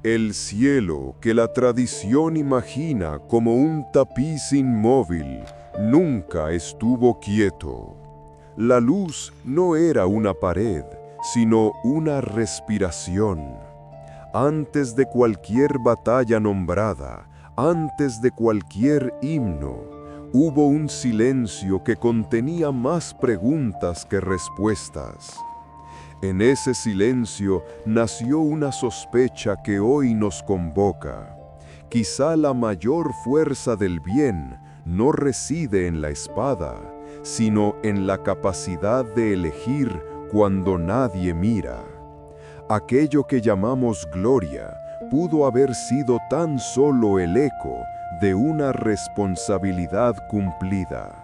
El cielo que la tradición imagina como un tapiz inmóvil nunca estuvo quieto. La luz no era una pared, sino una respiración. Antes de cualquier batalla nombrada, antes de cualquier himno, hubo un silencio que contenía más preguntas que respuestas. En ese silencio nació una sospecha que hoy nos convoca. Quizá la mayor fuerza del bien no reside en la espada, sino en la capacidad de elegir cuando nadie mira. Aquello que llamamos gloria pudo haber sido tan solo el eco de una responsabilidad cumplida.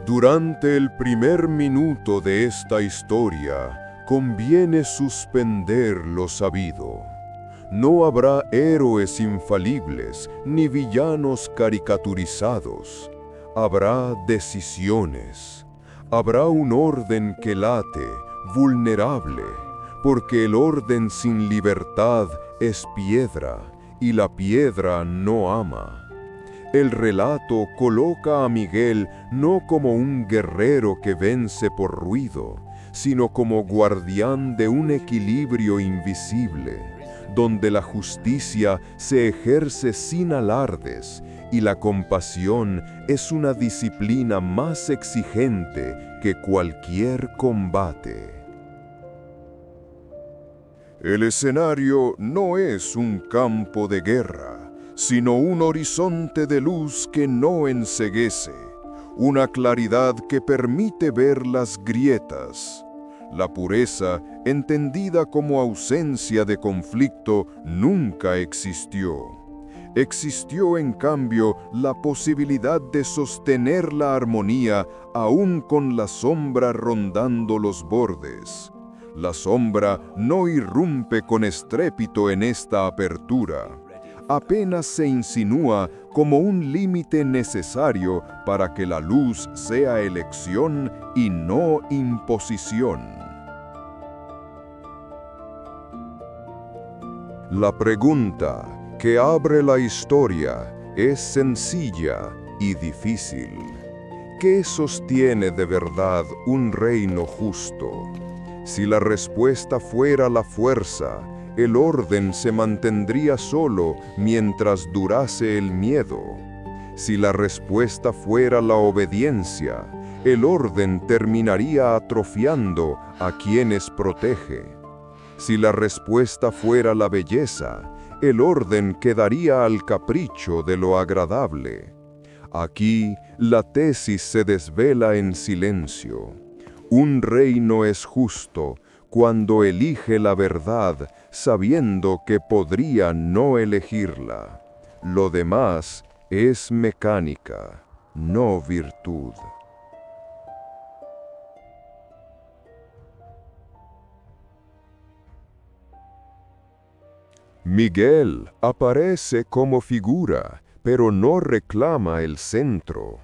Durante el primer minuto de esta historia, conviene suspender lo sabido. No habrá héroes infalibles ni villanos caricaturizados. Habrá decisiones. Habrá un orden que late, vulnerable, porque el orden sin libertad es piedra, y la piedra no ama. El relato coloca a Miguel no como un guerrero que vence por ruido, sino como guardián de un equilibrio invisible, donde la justicia se ejerce sin alardes y la compasión es una disciplina más exigente que cualquier combate. El escenario no es un campo de guerra, sino un horizonte de luz que no enceguece, una claridad que permite ver las grietas. La pureza, entendida como ausencia de conflicto, nunca existió. Existió, en cambio, la posibilidad de sostener la armonía aún con la sombra rondando los bordes. La sombra no irrumpe con estrépito en esta apertura. Apenas se insinúa como un límite necesario para que la luz sea elección y no imposición. La pregunta que abre la historia es sencilla y difícil. ¿Qué sostiene de verdad un reino justo? Si la respuesta fuera la fuerza, el orden se mantendría solo mientras durase el miedo. Si la respuesta fuera la obediencia, el orden terminaría atrofiando a quienes protege. Si la respuesta fuera la belleza, el orden quedaría al capricho de lo agradable. Aquí la tesis se desvela en silencio. Un reino es justo cuando elige la verdad sabiendo que podría no elegirla. Lo demás es mecánica, no virtud. Miguel aparece como figura, pero no reclama el centro.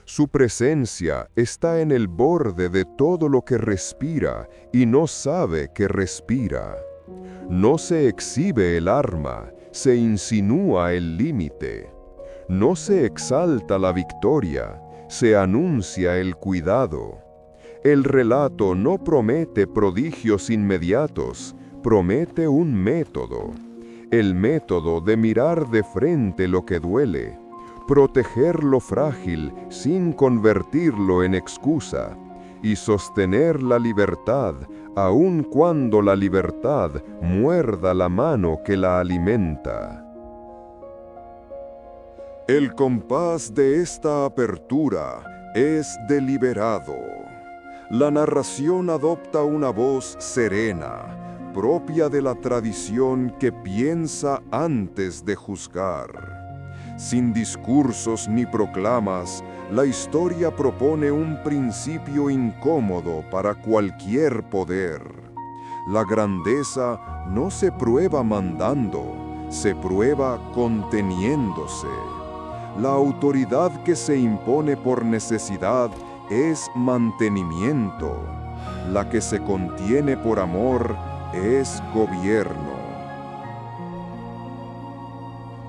Su presencia está en el borde de todo lo que respira y no sabe que respira. No se exhibe el arma, se insinúa el límite. No se exalta la victoria, se anuncia el cuidado. El relato no promete prodigios inmediatos, promete un método. El método de mirar de frente lo que duele, proteger lo frágil sin convertirlo en excusa, y sostener la libertad aun cuando la libertad muerda la mano que la alimenta. El compás de esta apertura es deliberado. La narración adopta una voz serena, propia de la tradición que piensa antes de juzgar. Sin discursos ni proclamas, la historia propone un principio incómodo para cualquier poder. La grandeza no se prueba mandando, se prueba conteniéndose. La autoridad que se impone por necesidad es mantenimiento. La que se contiene por amor es gobierno.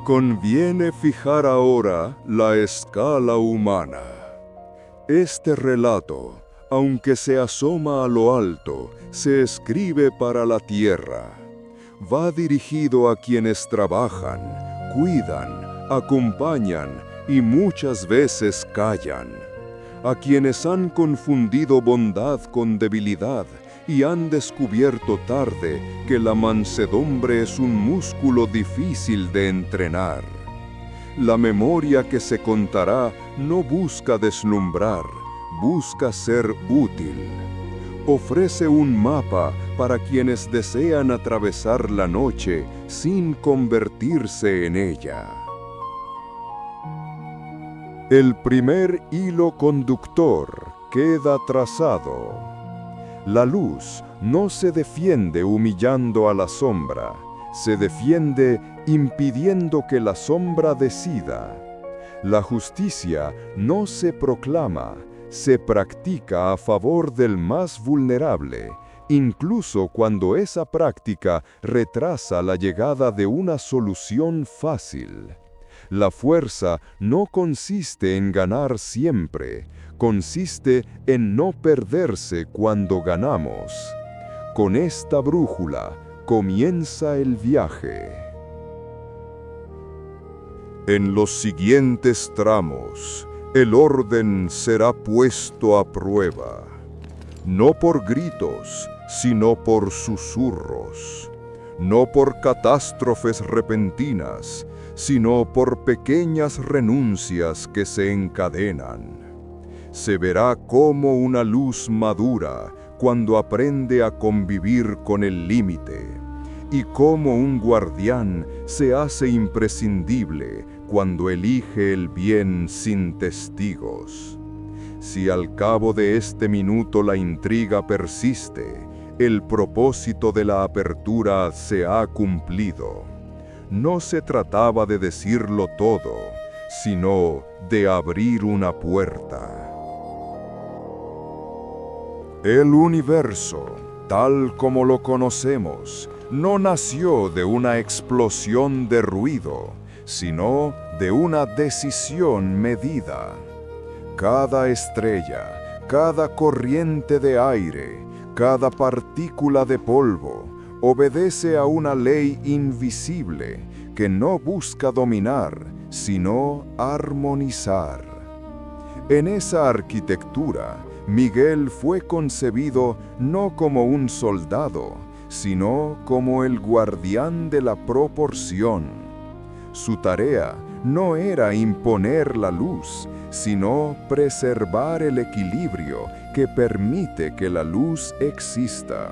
Conviene fijar ahora la escala humana. Este relato, aunque se asoma a lo alto, se escribe para la tierra. Va dirigido a quienes trabajan, cuidan, acompañan y muchas veces callan. A quienes han confundido bondad con debilidad y han descubierto tarde que la mansedumbre es un músculo difícil de entrenar. La memoria que se contará no busca deslumbrar, busca ser útil. Ofrece un mapa para quienes desean atravesar la noche sin convertirse en ella. El primer hilo conductor queda trazado. La luz no se defiende humillando a la sombra, se defiende impidiendo que la sombra decida. La justicia no se proclama, se practica a favor del más vulnerable, incluso cuando esa práctica retrasa la llegada de una solución fácil. La fuerza no consiste en ganar siempre, consiste en no perderse cuando ganamos. Con esta brújula comienza el viaje. En los siguientes tramos, el orden será puesto a prueba, no por gritos, sino por susurros, no por catástrofes repentinas, sino por pequeñas renuncias que se encadenan. Se verá cómo una luz madura cuando aprende a convivir con el límite, y cómo un guardián se hace imprescindible cuando elige el bien sin testigos. Si al cabo de este minuto la intriga persiste, el propósito de la apertura se ha cumplido. No se trataba de decirlo todo, sino de abrir una puerta. El universo, tal como lo conocemos, no nació de una explosión de ruido, sino de una decisión medida. Cada estrella, cada corriente de aire, cada partícula de polvo, obedece a una ley invisible que no busca dominar, sino armonizar. En esa arquitectura, Miguel fue concebido no como un soldado, sino como el guardián de la proporción. Su tarea no era imponer la luz, sino preservar el equilibrio que permite que la luz exista.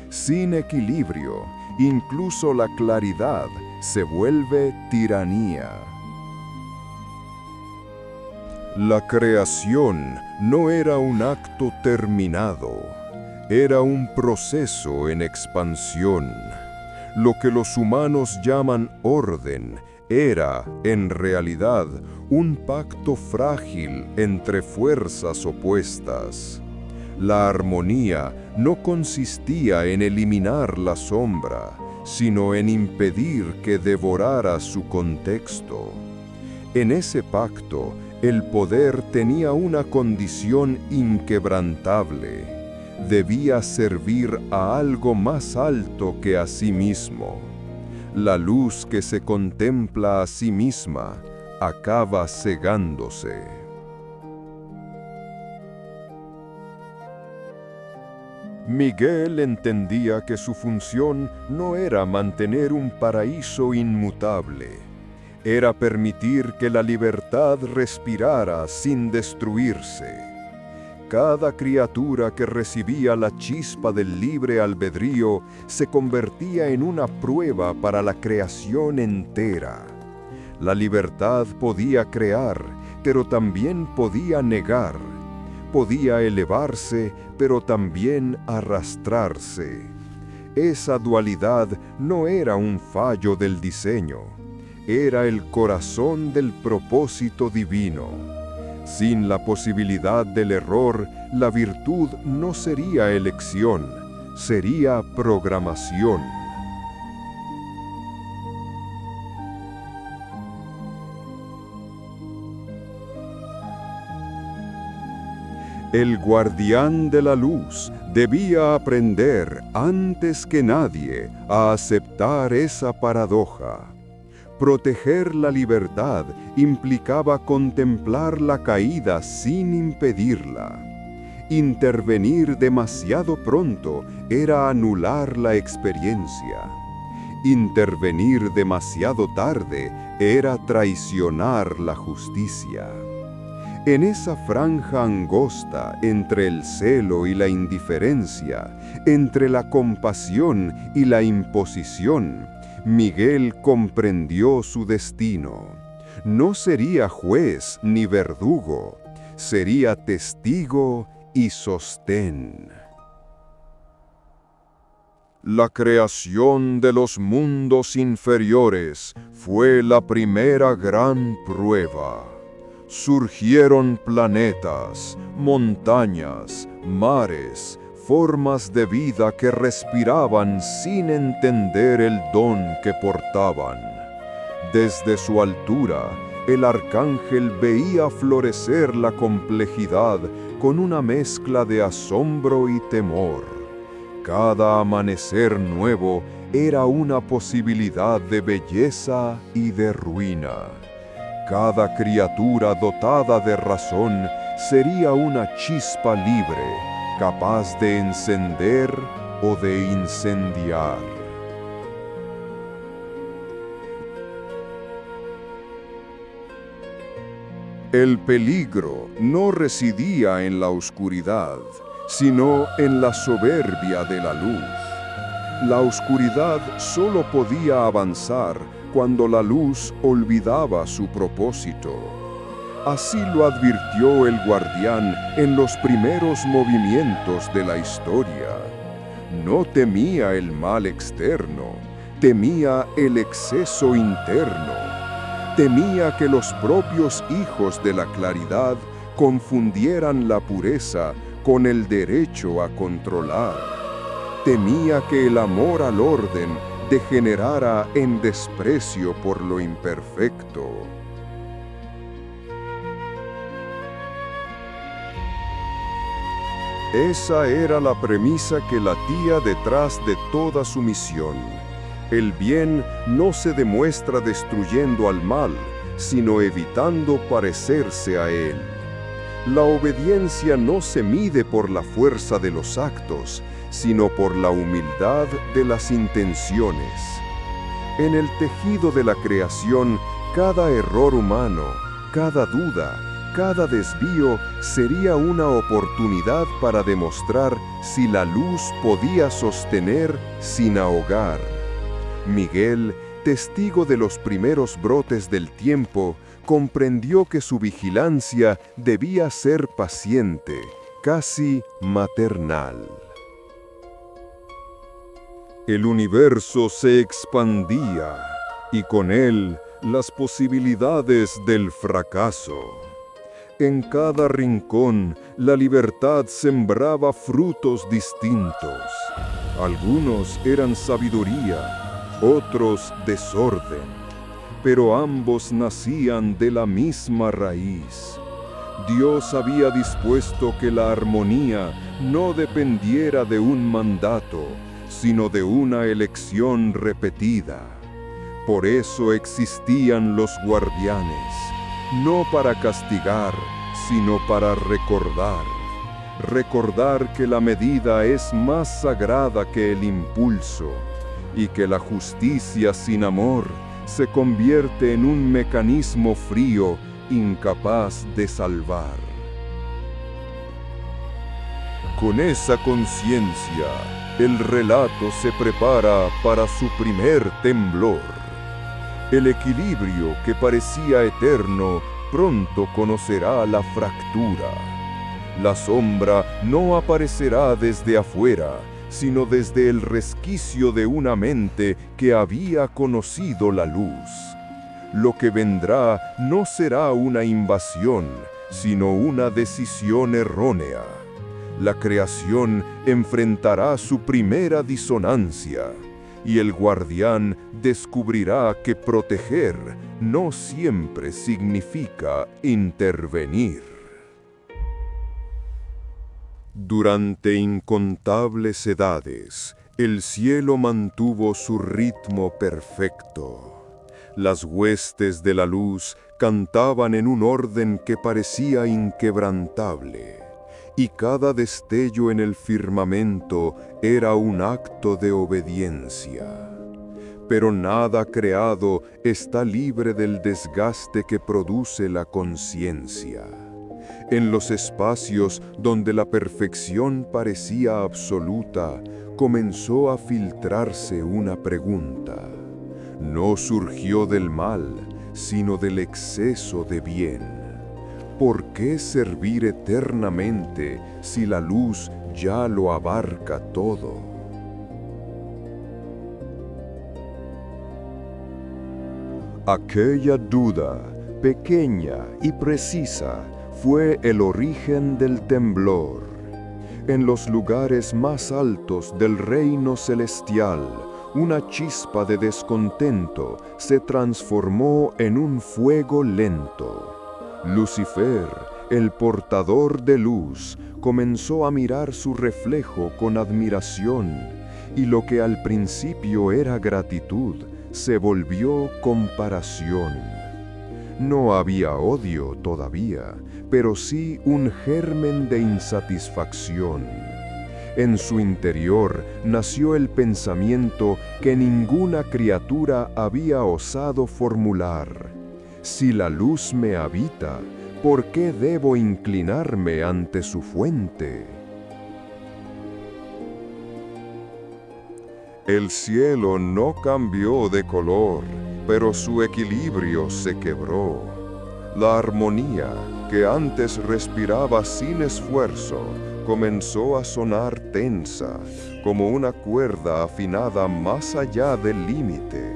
Sin equilibrio, incluso la claridad se vuelve tiranía. La creación no era un acto terminado, era un proceso en expansión. Lo que los humanos llaman orden era, en realidad, un pacto frágil entre fuerzas opuestas. La armonía no consistía en eliminar la sombra, sino en impedir que devorara su contexto. En ese pacto, el poder tenía una condición inquebrantable. Debía servir a algo más alto que a sí mismo. La luz que se contempla a sí misma acaba cegándose. Miguel entendía que su función no era mantener un paraíso inmutable, era permitir que la libertad respirara sin destruirse. Cada criatura que recibía la chispa del libre albedrío se convertía en una prueba para la creación entera. La libertad podía crear, pero también podía negar. Podía elevarse, pero también arrastrarse. Esa dualidad no era un fallo del diseño, era el corazón del propósito divino. Sin la posibilidad del error, la virtud no sería elección, sería programación. El guardián de la luz debía aprender antes que nadie a aceptar esa paradoja. Proteger la libertad implicaba contemplar la caída sin impedirla. Intervenir demasiado pronto era anular la experiencia. Intervenir demasiado tarde era traicionar la justicia. En esa franja angosta entre el celo y la indiferencia, entre la compasión y la imposición, Miguel comprendió su destino. No sería juez ni verdugo, sería testigo y sostén. La creación de los mundos inferiores fue la primera gran prueba. Surgieron planetas, montañas, mares, formas de vida que respiraban sin entender el don que portaban. Desde su altura, el arcángel veía florecer la complejidad con una mezcla de asombro y temor. Cada amanecer nuevo era una posibilidad de belleza y de ruina. Cada criatura dotada de razón sería una chispa libre, capaz de encender o de incendiar. El peligro no residía en la oscuridad, sino en la soberbia de la luz. La oscuridad solo podía avanzar cuando la luz olvidaba su propósito. Así lo advirtió el guardián en los primeros movimientos de la historia. No temía el mal externo, temía el exceso interno. Temía que los propios hijos de la claridad confundieran la pureza con el derecho a controlar. Temía que el amor al orden degenerara en desprecio por lo imperfecto. Esa era la premisa que latía detrás de toda su misión. El bien no se demuestra destruyendo al mal, sino evitando parecerse a él. La obediencia no se mide por la fuerza de los actos, sino por la humildad de las intenciones. En el tejido de la creación, cada error humano, cada duda, cada desvío sería una oportunidad para demostrar si la luz podía sostener sin ahogar. Miguel, testigo de los primeros brotes del tiempo, comprendió que su vigilancia debía ser paciente, casi maternal. El universo se expandía, y con él las posibilidades del fracaso. En cada rincón, la libertad sembraba frutos distintos. Algunos eran sabiduría, otros desorden, pero ambos nacían de la misma raíz. Dios había dispuesto que la armonía no dependiera de un mandato, sino de una elección repetida. Por eso existían los guardianes, no para castigar, sino para recordar. Recordar que la medida es más sagrada que el impulso, y que la justicia sin amor se convierte en un mecanismo frío, incapaz de salvar. Con esa conciencia, el relato se prepara para su primer temblor. El equilibrio que parecía eterno pronto conocerá la fractura. La sombra no aparecerá desde afuera, sino desde el resquicio de una mente que había conocido la luz. Lo que vendrá no será una invasión, sino una decisión errónea. la creación enfrentará su primera disonancia, y el guardián descubrirá que proteger no siempre significa intervenir. Durante incontables edades, el cielo mantuvo su ritmo perfecto. Las huestes de la luz cantaban en un orden que parecía inquebrantable, y cada destello en el firmamento era un acto de obediencia. Pero nada creado está libre del desgaste que produce la conciencia. En los espacios donde la perfección parecía absoluta, comenzó a filtrarse una pregunta. No surgió del mal, sino del exceso de bien. ¿Por qué servir eternamente si la luz ya lo abarca todo? Aquella duda, pequeña y precisa, fue el origen del temblor. En los lugares más altos del reino celestial, una chispa de descontento se transformó en un fuego lento. Lucifer, el portador de luz, comenzó a mirar su reflejo con admiración, y lo que al principio era gratitud, se volvió comparación. No había odio todavía, pero sí un germen de insatisfacción. En su interior nació el pensamiento que ninguna criatura había osado formular. Si la luz me habita, ¿por qué debo inclinarme ante su fuente? El cielo no cambió de color, pero su equilibrio se quebró. La armonía, que antes respiraba sin esfuerzo, comenzó a sonar tensa, como una cuerda afinada más allá del límite.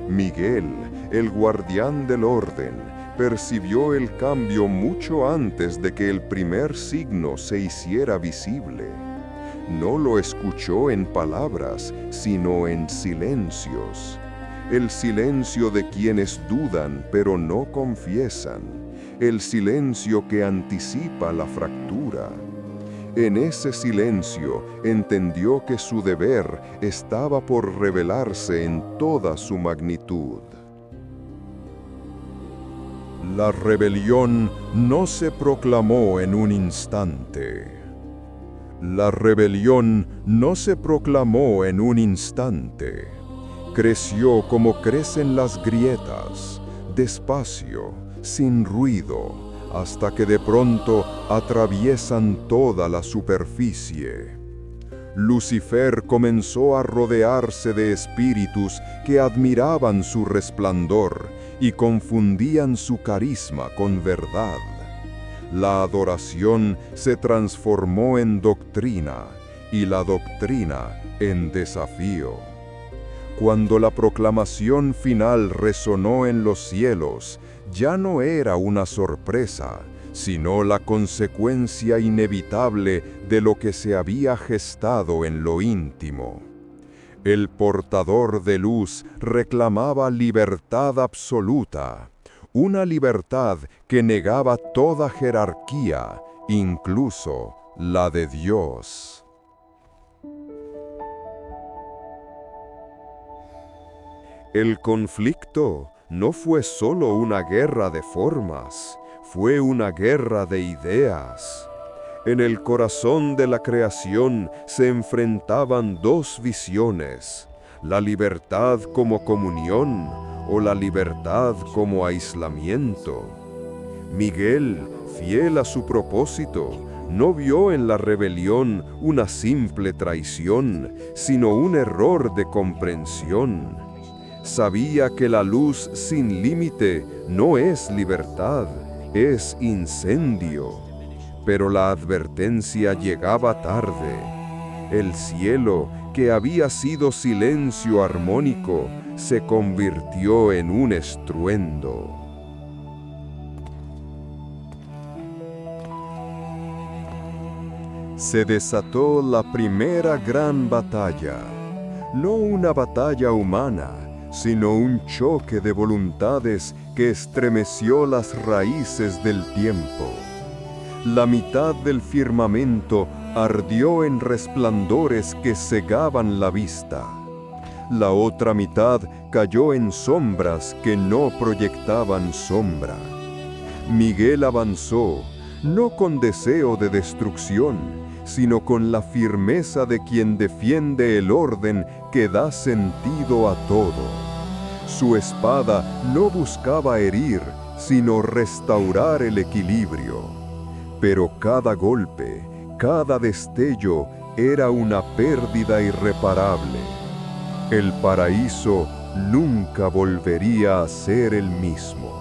Miguel, el guardián del orden, percibió el cambio mucho antes de que el primer signo se hiciera visible. No lo escuchó en palabras, sino en silencios. El silencio de quienes dudan pero no confiesan. El silencio que anticipa la fractura. En ese silencio entendió que su deber estaba por revelarse en toda su magnitud. La rebelión no se proclamó en un instante. La rebelión no se proclamó en un instante. Creció como crecen las grietas, despacio, sin ruido, hasta que de pronto atraviesan toda la superficie. Lucifer comenzó a rodearse de espíritus que admiraban su resplandor y confundían su carisma con verdad. La adoración se transformó en doctrina y la doctrina en desafío. Cuando la proclamación final resonó en los cielos, ya no era una sorpresa, sino la consecuencia inevitable de lo que se había gestado en lo íntimo. El portador de luz reclamaba libertad absoluta, una libertad que negaba toda jerarquía, incluso la de Dios. El conflicto no fue solo una guerra de formas, fue una guerra de ideas. En el corazón de la creación se enfrentaban dos visiones, la libertad como comunión o la libertad como aislamiento. Miguel, fiel a su propósito, no vio en la rebelión una simple traición, sino un error de comprensión. Sabía que la luz sin límite no es libertad, es incendio. Pero la advertencia llegaba tarde. El cielo, que había sido silencio armónico, se convirtió en un estruendo. Se desató la primera gran batalla. No una batalla humana, sino un choque de voluntades que estremeció las raíces del tiempo. La mitad del firmamento ardió en resplandores que cegaban la vista. La otra mitad cayó en sombras que no proyectaban sombra. Miguel avanzó, no con deseo de destrucción, sino con la firmeza de quien defiende el orden que da sentido a todo. Su espada no buscaba herir, sino restaurar el equilibrio. Pero cada golpe, cada destello era una pérdida irreparable. El paraíso nunca volvería a ser el mismo.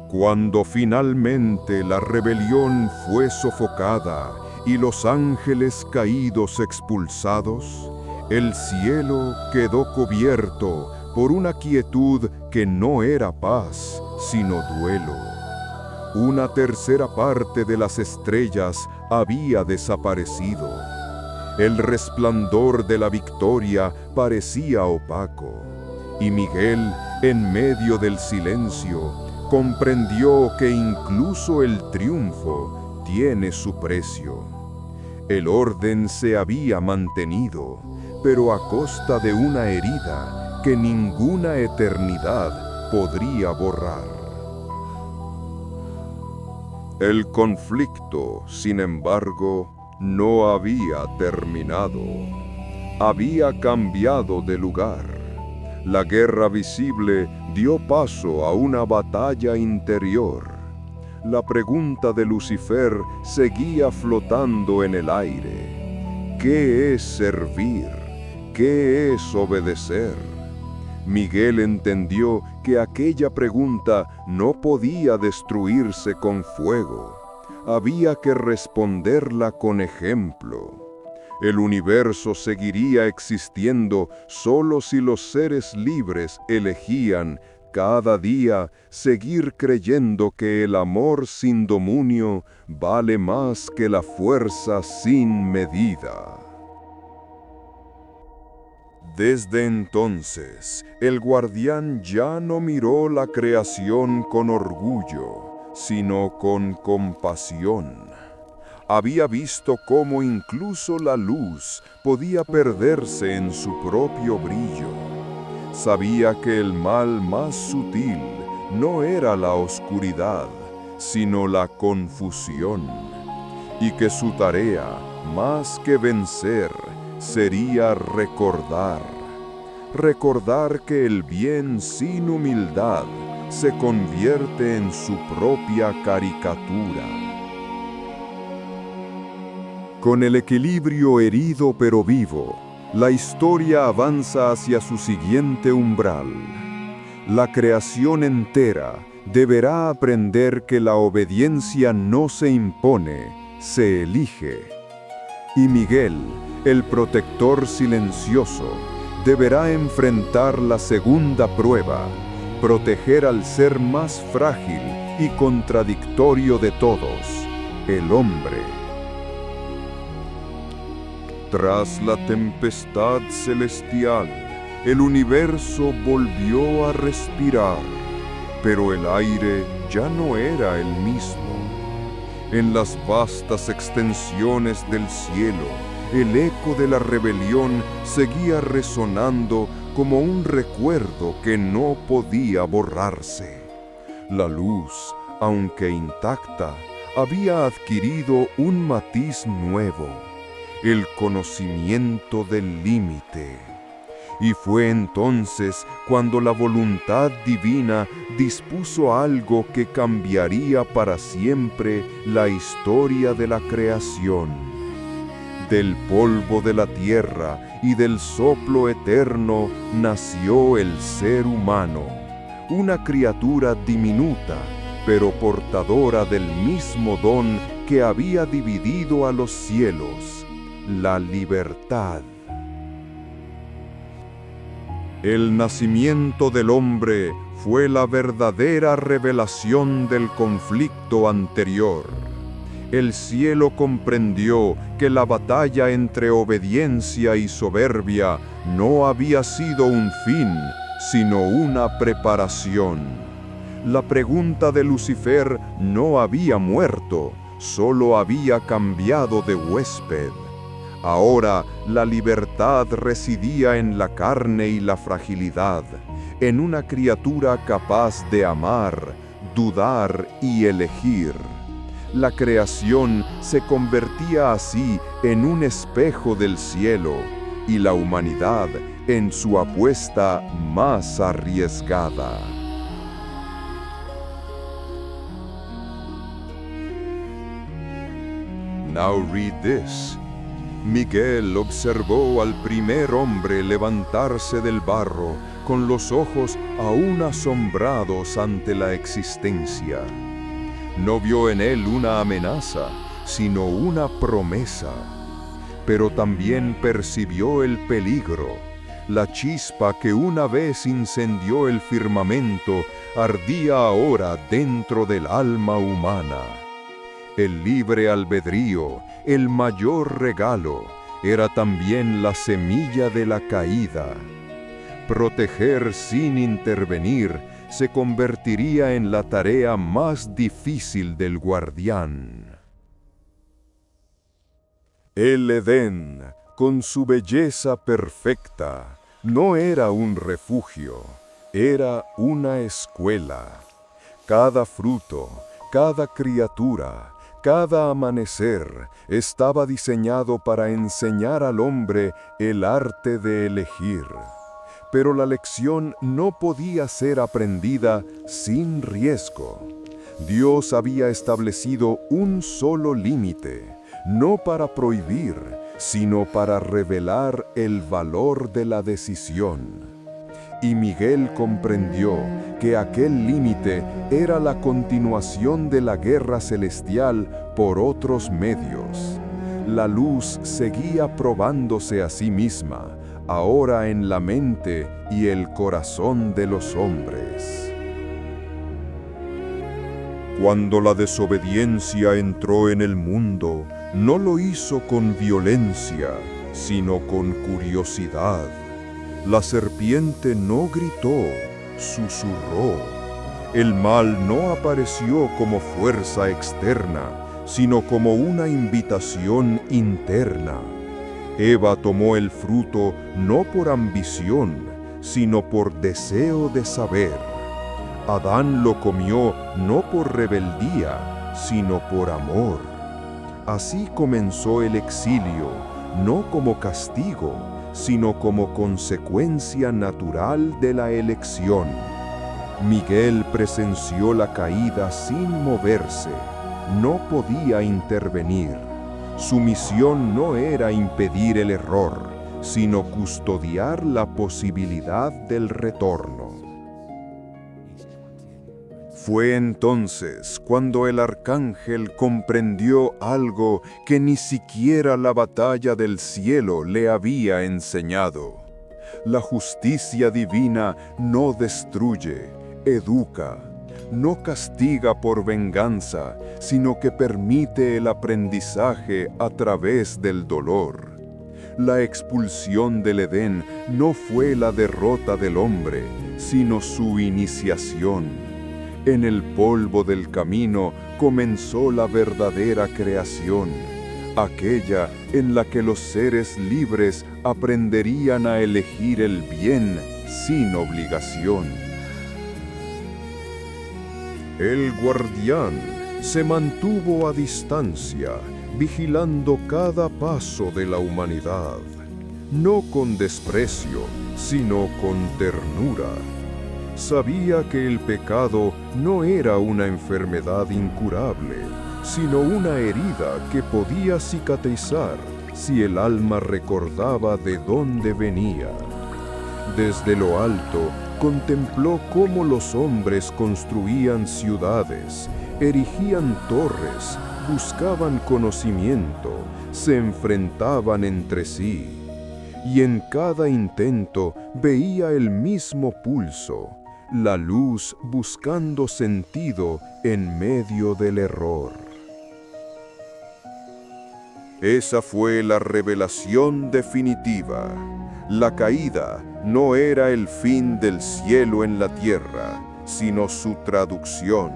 Cuando finalmente la rebelión fue sofocada y los ángeles caídos expulsados, el cielo quedó cubierto por una quietud que no era paz, sino duelo. Una tercera parte de las estrellas había desaparecido. El resplandor de la victoria parecía opaco, y Miguel, en medio del silencio, comprendió que incluso el triunfo tiene su precio. El orden se había mantenido, pero a costa de una herida que ninguna eternidad podría borrar. El conflicto, sin embargo, no había terminado. Había cambiado de lugar. La guerra visible dio paso a una batalla interior. La pregunta de Lucifer seguía flotando en el aire. ¿Qué es servir? ¿Qué es obedecer? Miguel entendió que aquella pregunta no podía destruirse con fuego. Había que responderla con ejemplo. El universo seguiría existiendo solo si los seres libres elegían cada día seguir creyendo que el amor sin dominio vale más que la fuerza sin medida. Desde entonces, el guardián ya no miró la creación con orgullo, sino con compasión. Había visto cómo incluso la luz podía perderse en su propio brillo. Sabía que el mal más sutil no era la oscuridad, sino la confusión, y que su tarea, más que vencer, sería recordar que el bien sin humildad se convierte en su propia caricatura. Con el equilibrio herido pero vivo, la historia avanza hacia su siguiente umbral. La creación entera deberá aprender que la obediencia no se impone, se elige. Y Miguel, el protector silencioso, deberá enfrentar la segunda prueba, proteger al ser más frágil y contradictorio de todos, el hombre. Tras la tempestad celestial, el universo volvió a respirar, pero el aire ya no era el mismo. En las vastas extensiones del cielo, el eco de la rebelión seguía resonando como un recuerdo que no podía borrarse. La luz, aunque intacta, había adquirido un matiz nuevo, el conocimiento del límite. Y fue entonces cuando la voluntad divina dispuso algo que cambiaría para siempre la historia de la creación. Del polvo de la tierra y del soplo eterno nació el ser humano, una criatura diminuta, pero portadora del mismo don que había dividido a los cielos, la libertad. El nacimiento del hombre fue la verdadera revelación del conflicto anterior. El cielo comprendió que la batalla entre obediencia y soberbia no había sido un fin, sino una preparación. La pregunta de Lucifer no había muerto, solo había cambiado de huésped. Ahora la libertad residía en la carne y la fragilidad, en una criatura capaz de amar, dudar y elegir. La creación se convertía así en un espejo del cielo y la humanidad en su apuesta más arriesgada. Now read this. Miguel observó al primer hombre levantarse del barro con los ojos aún asombrados ante la existencia. No vio en él una amenaza, sino una promesa. Pero también percibió el peligro. La chispa que una vez incendió el firmamento ardía ahora dentro del alma humana. El libre albedrío, el mayor regalo, era también la semilla de la caída. Proteger sin intervenir se convertiría en la tarea más difícil del guardián. El Edén, con su belleza perfecta, no era un refugio, era una escuela. Cada fruto, cada criatura, cada amanecer estaba diseñado para enseñar al hombre el arte de elegir. Pero la lección no podía ser aprendida sin riesgo. Dios había establecido un solo límite, no para prohibir, sino para revelar el valor de la decisión. Y Miguel comprendió que aquel límite era la continuación de la guerra celestial por otros medios. La luz seguía probándose a sí misma, ahora en la mente y el corazón de los hombres. Cuando la desobediencia entró en el mundo, no lo hizo con violencia, sino con curiosidad. La serpiente no gritó, susurró. El mal no apareció como fuerza externa, sino como una invitación interna. Eva tomó el fruto no por ambición, sino por deseo de saber. Adán lo comió no por rebeldía, sino por amor. Así comenzó el exilio, no como castigo, sino como consecuencia natural de la elección. Miguel presenció la caída sin moverse, no podía intervenir. Su misión no era impedir el error, sino custodiar la posibilidad del retorno. Fue entonces cuando el arcángel comprendió algo que ni siquiera la batalla del cielo le había enseñado. La justicia divina no destruye, educa, no castiga por venganza, sino que permite el aprendizaje a través del dolor. La expulsión del Edén no fue la derrota del hombre, sino su iniciación. En el polvo del camino comenzó la verdadera creación, aquella en la que los seres libres aprenderían a elegir el bien sin obligación. El guardián se mantuvo a distancia, vigilando cada paso de la humanidad, no con desprecio, sino con ternura. Sabía que el pecado no era una enfermedad incurable, sino una herida que podía cicatrizar si el alma recordaba de dónde venía. Desde lo alto, contempló cómo los hombres construían ciudades, erigían torres, buscaban conocimiento, se enfrentaban entre sí. Y en cada intento veía el mismo pulso, la luz buscando sentido en medio del error. Esa fue la revelación definitiva. La caída no era el fin del cielo en la tierra, sino su traducción.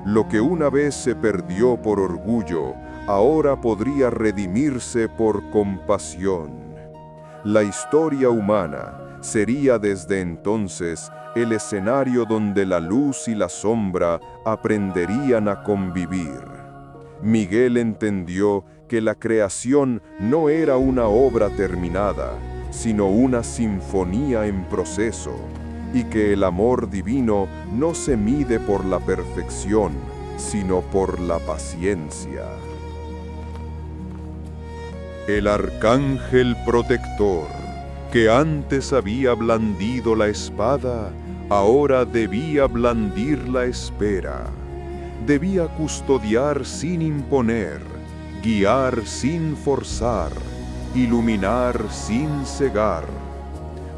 Lo que una vez se perdió por orgullo, ahora podría redimirse por compasión. La historia humana sería desde entonces el escenario donde la luz y la sombra aprenderían a convivir. Miguel entendió que la creación no era una obra terminada, sino una sinfonía en proceso, y que el amor divino no se mide por la perfección, sino por la paciencia. El arcángel protector, que antes había blandido la espada, ahora debía blandir la espera. Debía custodiar sin imponer, guiar sin forzar, iluminar sin cegar.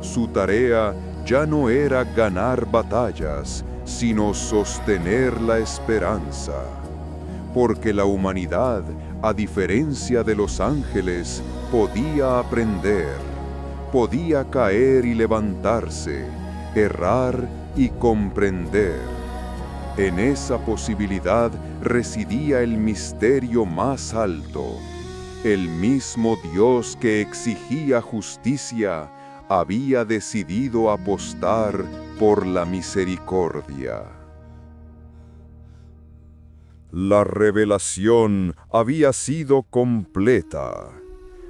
Su tarea ya no era ganar batallas, sino sostener la esperanza. Porque la humanidad, a diferencia de los ángeles, podía aprender, podía caer y levantarse, errar y comprender. En esa posibilidad residía el misterio más alto. El mismo Dios que exigía justicia había decidido apostar por la misericordia. La revelación había sido completa.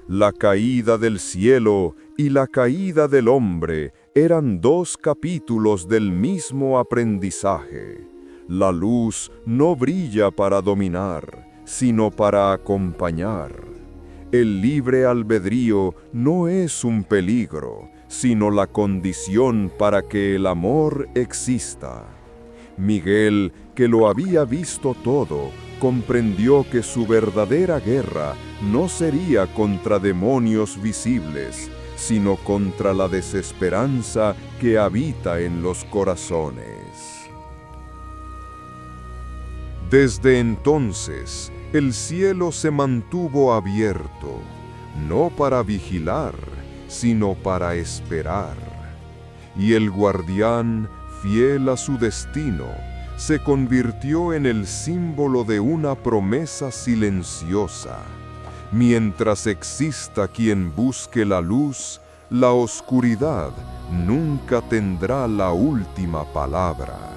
La caída del cielo y la caída del hombre eran dos capítulos del mismo aprendizaje. La luz no brilla para dominar, sino para acompañar. El libre albedrío no es un peligro, sino la condición para que el amor exista. Miguel, que lo había visto todo, comprendió que su verdadera guerra no sería contra demonios visibles, sino contra la desesperanza que habita en los corazones. Desde entonces, el cielo se mantuvo abierto, no para vigilar, sino para esperar. Y el guardián, fiel a su destino, se convirtió en el símbolo de una promesa silenciosa. Mientras exista quien busque la luz, la oscuridad nunca tendrá la última palabra.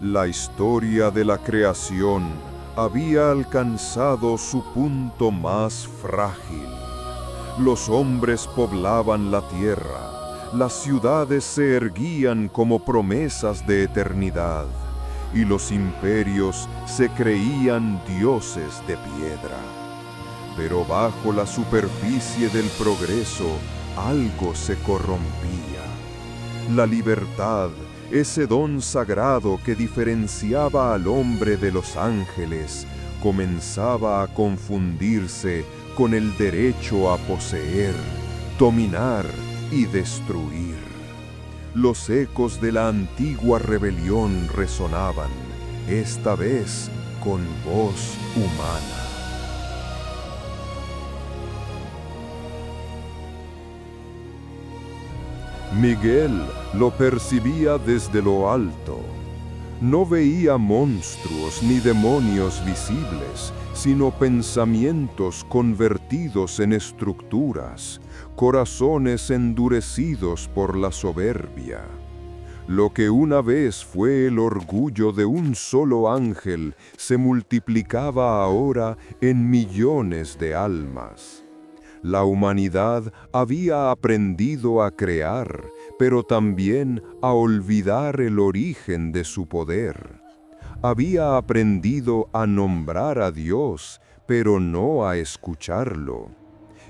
La historia de la creación había alcanzado su punto más frágil. Los hombres poblaban la tierra, las ciudades se erguían como promesas de eternidad, y los imperios se creían dioses de piedra. Pero bajo la superficie del progreso, algo se corrompía. La libertad, ese don sagrado que diferenciaba al hombre de los ángeles, comenzaba a confundirse con el derecho a poseer, dominar y destruir. Los ecos de la antigua rebelión resonaban, esta vez con voz humana. Miguel lo percibía desde lo alto. No veía monstruos ni demonios visibles, sino pensamientos convertidos en estructuras, corazones endurecidos por la soberbia. Lo que una vez fue el orgullo de un solo ángel se multiplicaba ahora en millones de almas. La humanidad había aprendido a crear, pero también a olvidar el origen de su poder. Había aprendido a nombrar a Dios, pero no a escucharlo.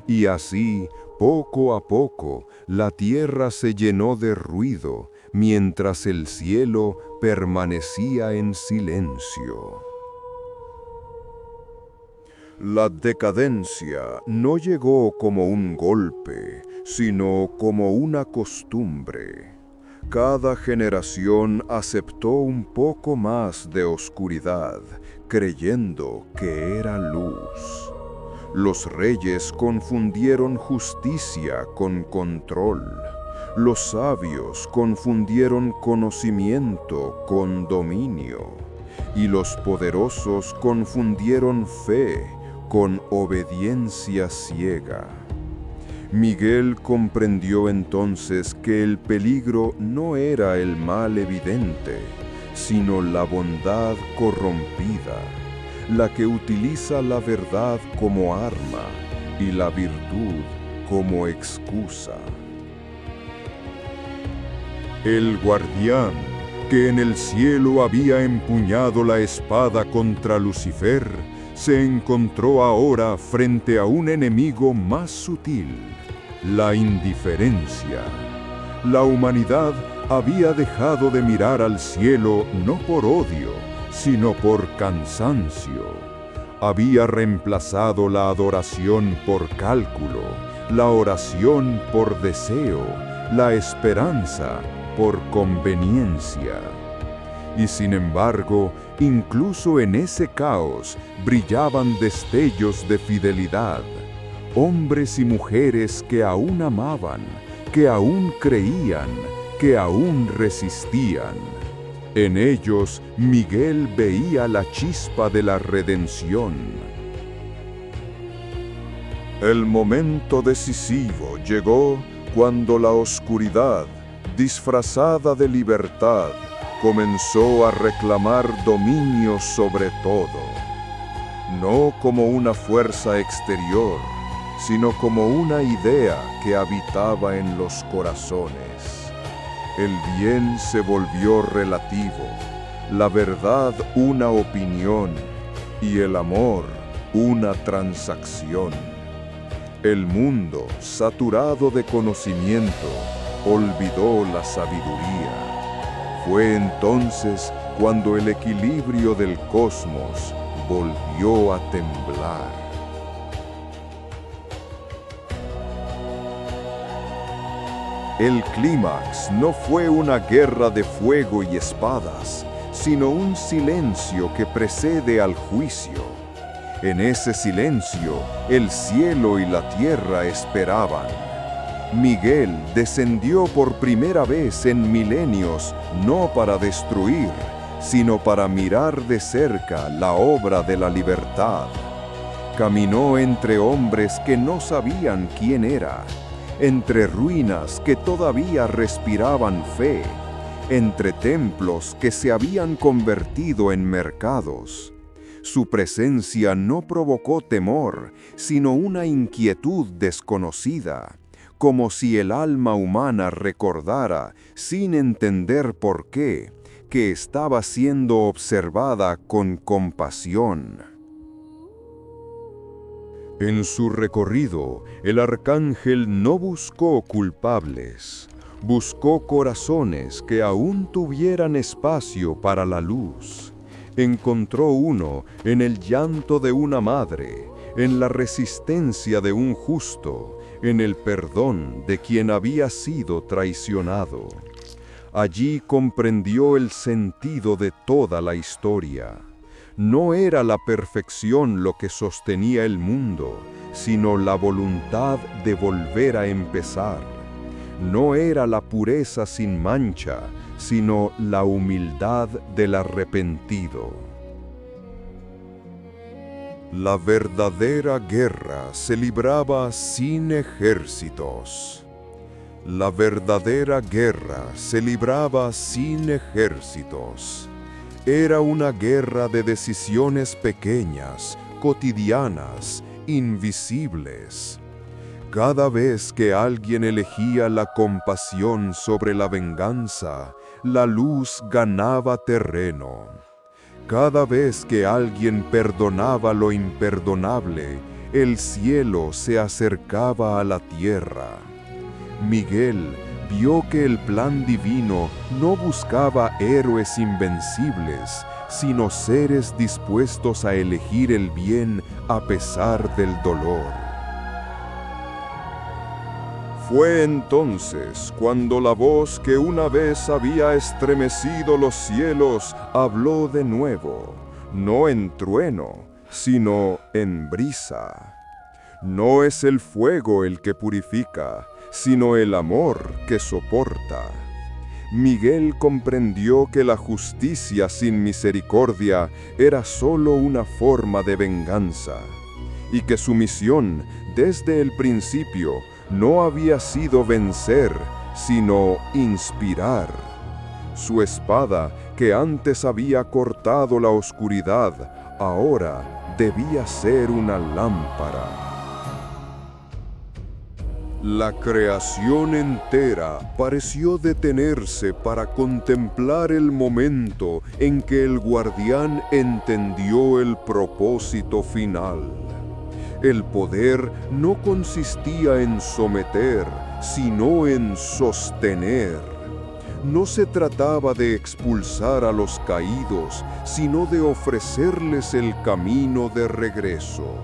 Y así, poco a poco, la tierra se llenó de ruido, mientras el cielo permanecía en silencio. La decadencia no llegó como un golpe, sino como una costumbre. Cada generación aceptó un poco más de oscuridad, creyendo que era luz. Los reyes confundieron justicia con control. Los sabios confundieron conocimiento con dominio. Y los poderosos confundieron fe con obediencia ciega. Miguel comprendió entonces que el peligro no era el mal evidente, sino la bondad corrompida, la que utiliza la verdad como arma y la virtud como excusa. El guardián, que en el cielo había empuñado la espada contra Lucifer, se encontró ahora frente a un enemigo más sutil: la indiferencia. La humanidad había dejado de mirar al cielo no por odio, sino por cansancio. Había reemplazado la adoración por cálculo, la oración por deseo, la esperanza por conveniencia. Y sin embargo, incluso en ese caos brillaban destellos de fidelidad. Hombres y mujeres que aún amaban, que aún creían, que aún resistían. En ellos, Miguel veía la chispa de la redención. El momento decisivo llegó cuando la oscuridad, disfrazada de libertad, comenzó a reclamar dominio sobre todo. No como una fuerza exterior, sino como una idea que habitaba en los corazones. El bien se volvió relativo, la verdad una opinión y el amor una transacción. El mundo, saturado de conocimiento, olvidó la sabiduría. Fue entonces cuando el equilibrio del cosmos volvió a temblar. El clímax no fue una guerra de fuego y espadas, sino un silencio que precede al juicio. En ese silencio, el cielo y la tierra esperaban. Miguel descendió por primera vez en milenios, no para destruir, sino para mirar de cerca la obra de la libertad. Caminó entre hombres que no sabían quién era, entre ruinas que todavía respiraban fe, entre templos que se habían convertido en mercados. Su presencia no provocó temor, sino una inquietud desconocida, como si el alma humana recordara, sin entender por qué, que estaba siendo observada con compasión. En su recorrido, el arcángel no buscó culpables, buscó corazones que aún tuvieran espacio para la luz. Encontró uno en el llanto de una madre, en la resistencia de un justo, en el perdón de quien había sido traicionado. Allí comprendió el sentido de toda la historia. No era la perfección lo que sostenía el mundo, sino la voluntad de volver a empezar. No era la pureza sin mancha, sino la humildad del arrepentido. La verdadera guerra se libraba sin ejércitos. La verdadera guerra se libraba sin ejércitos. Era una guerra de decisiones pequeñas, cotidianas, invisibles. Cada vez que alguien elegía la compasión sobre la venganza, la luz ganaba terreno. Cada vez que alguien perdonaba lo imperdonable, el cielo se acercaba a la tierra. Miguel vio que el plan divino no buscaba héroes invencibles, sino seres dispuestos a elegir el bien a pesar del dolor. Fue entonces cuando la voz que una vez había estremecido los cielos habló de nuevo. no en trueno, sino en brisa. No es el fuego el que purifica, sino el amor que soporta. Miguel comprendió que la justicia sin misericordia era solo una forma de venganza, y que su misión, desde el principio, no había sido vencer, sino inspirar. Su espada, que antes había cortado la oscuridad, ahora debía ser una lámpara. La creación entera pareció detenerse para contemplar el momento en que el guardián entendió el propósito final. El poder no consistía en someter, sino en sostener. No se trataba de expulsar a los caídos, sino de ofrecerles el camino de regreso.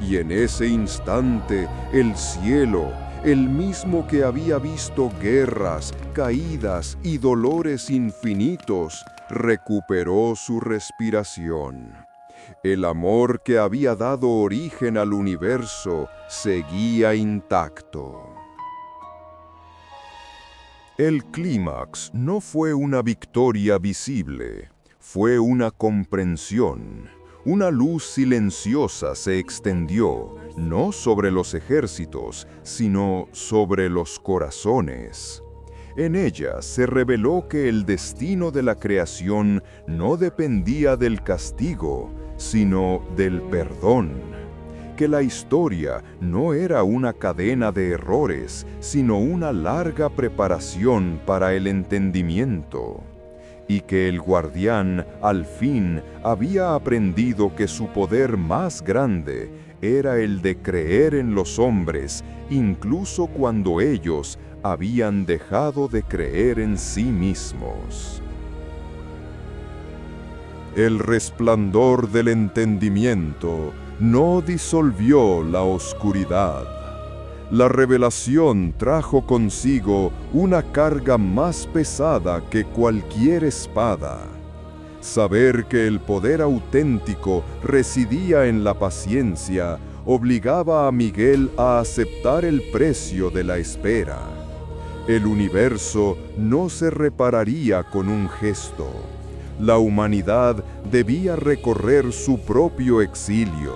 Y en ese instante, el cielo, el mismo que había visto guerras, caídas y dolores infinitos, recuperó su respiración. El amor que había dado origen al universo seguía intacto. El clímax no fue una victoria visible, fue una comprensión. Una luz silenciosa se extendió, no sobre los ejércitos, sino sobre los corazones. En ella se reveló que el destino de la creación no dependía del castigo, sino del perdón. Que la historia no era una cadena de errores, sino una larga preparación para el entendimiento. Y que el guardián, al fin, había aprendido que su poder más grande era el de creer en los hombres, incluso cuando ellos habían dejado de creer en sí mismos. El resplandor del entendimiento no disolvió la oscuridad. La revelación trajo consigo una carga más pesada que cualquier espada. Saber que el poder auténtico residía en la paciencia obligaba a Miguel a aceptar el precio de la espera. El universo no se repararía con un gesto. La humanidad debía recorrer su propio exilio.